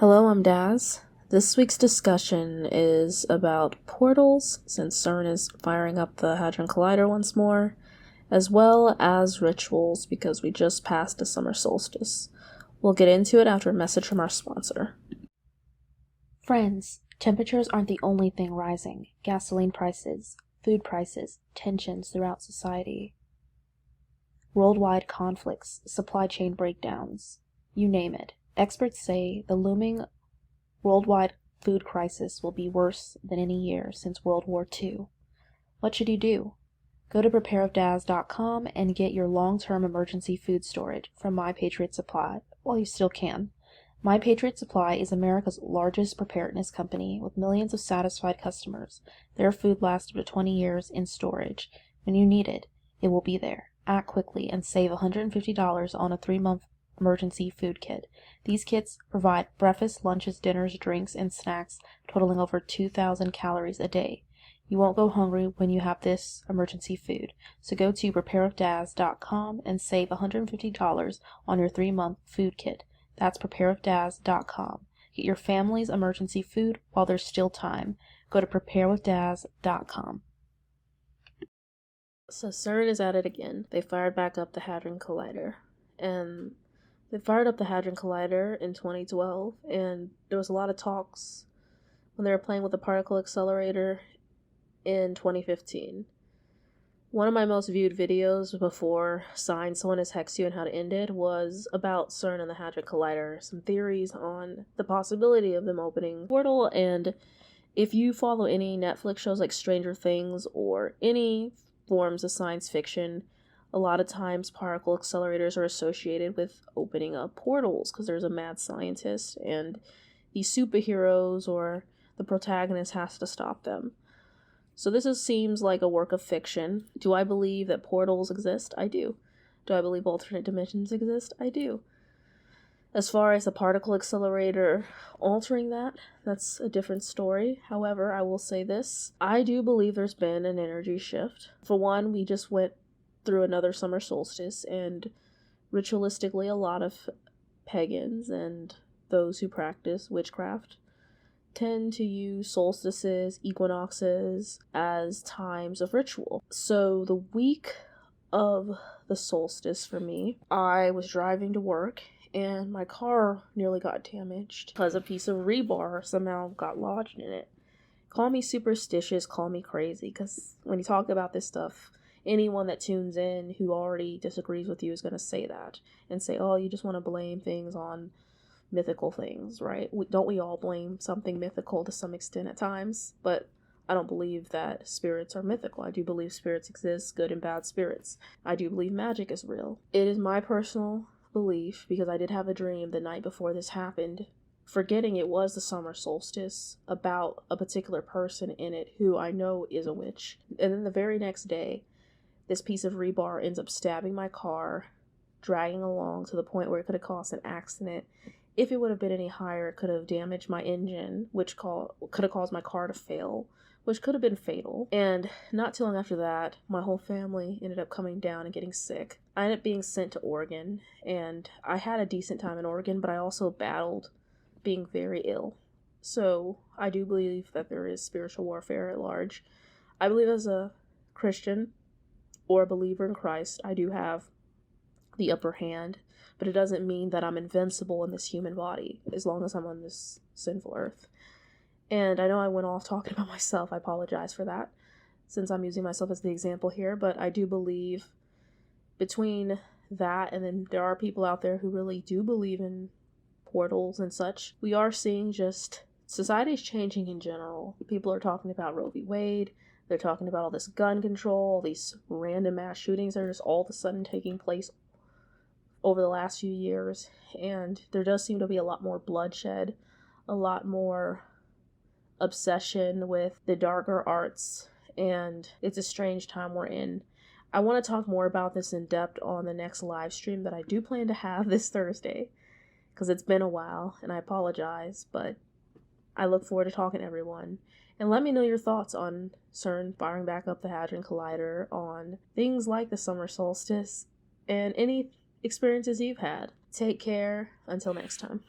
Hello, I'm Daz. This week's discussion is about portals, since CERN is firing up the Hadron Collider once more, as well as rituals, because we just passed the summer solstice. We'll get into it after a message from our sponsor. Friends, temperatures aren't the only thing rising. Gasoline prices, food prices, tensions throughout society. Worldwide conflicts, supply chain breakdowns, you name it. Experts say the looming worldwide food crisis will be worse than any year since World War II. What should you do? Go to prepareofdaz.com and get your long-term emergency food storage from My Patriot Supply while you still can. My Patriot Supply is America's largest preparedness company with millions of satisfied customers. Their food lasts up to 20 years in storage. When you need it, it will be there. Act quickly and save $150 on a 3-month emergency food kit. These kits provide breakfast, lunches, dinners, drinks, and snacks totaling over 2,000 calories a day. You won't go hungry when you have this emergency food. So go to prepareofdaz.com and save $150 on your 3-month food kit. That's prepareofdaz.com. Get your family's emergency food while there's still time. Go to preparewithdaz.com. So CERN is at it again. They fired back up the Hadron Collider. And they fired up the Hadron Collider in 2012, and there was a lot of talks when they were playing with the particle accelerator in 2015. One of my most viewed videos before Sign Someone Has Hexed You and How to End It was about CERN and the Hadron Collider, some theories on the possibility of them opening a portal, and if you follow any Netflix shows like Stranger Things or any forms of science fiction, a lot of times particle accelerators are associated with opening up portals because there's a mad scientist and these superheroes or the protagonist has to stop them. So seems like a work of fiction. Do I believe that portals exist? I do. Do I believe alternate dimensions exist? I do. As far as the particle accelerator altering that, that's a different story. However, I will say this. I do believe there's been an energy shift. For one, we just went through another summer solstice, and ritualistically a lot of pagans and those who practice witchcraft tend to use solstices, equinoxes as times of ritual. So the week of the solstice for me, I was driving to work and my car nearly got damaged because a piece of rebar somehow got lodged in it. Call me superstitious, call me crazy, because when you talk about this stuff, anyone that tunes in who already disagrees with you is going to say that and say, oh, you just want to blame things on mythical things, right? Don't we all blame something mythical to some extent at times? But I don't believe that spirits are mythical. I do believe spirits exist, good and bad spirits. I do believe magic is real. It is my personal belief, because I did have a dream the night before this happened, forgetting it was the summer solstice, about a particular person in it who I know is a witch. And then the very next day, this piece of rebar ends up stabbing my car, dragging along to the point where it could have caused an accident. If it would have been any higher, it could have damaged my engine, which could have caused my car to fail, which could have been fatal. And not too long after that, my whole family ended up coming down and getting sick. I ended up being sent to Oregon, and I had a decent time in Oregon, but I also battled being very ill. So I do believe that there is spiritual warfare at large. I believe as a Christian or a believer in Christ, I do have the upper hand, but it doesn't mean that I'm invincible in this human body as long as I'm on this sinful earth. And I know I went off talking about myself. I apologize for that, since I'm using myself as the example here, but I do believe between that and then there are people out there who really do believe in portals and such, we are seeing just society is changing in general. People are talking about Roe v. Wade. They're talking about all this gun control, all these random mass shootings that are just all of a sudden taking place over the last few years. And there does seem to be a lot more bloodshed, a lot more obsession with the darker arts, and it's a strange time we're in. I want to talk more about this in depth on the next live stream that I do plan to have this Thursday, because it's been a while, and I apologize, but I look forward to talking to everyone. And let me know your thoughts on CERN firing back up the Hadron Collider, on things like the summer solstice, and any experiences you've had. Take care. Until next time.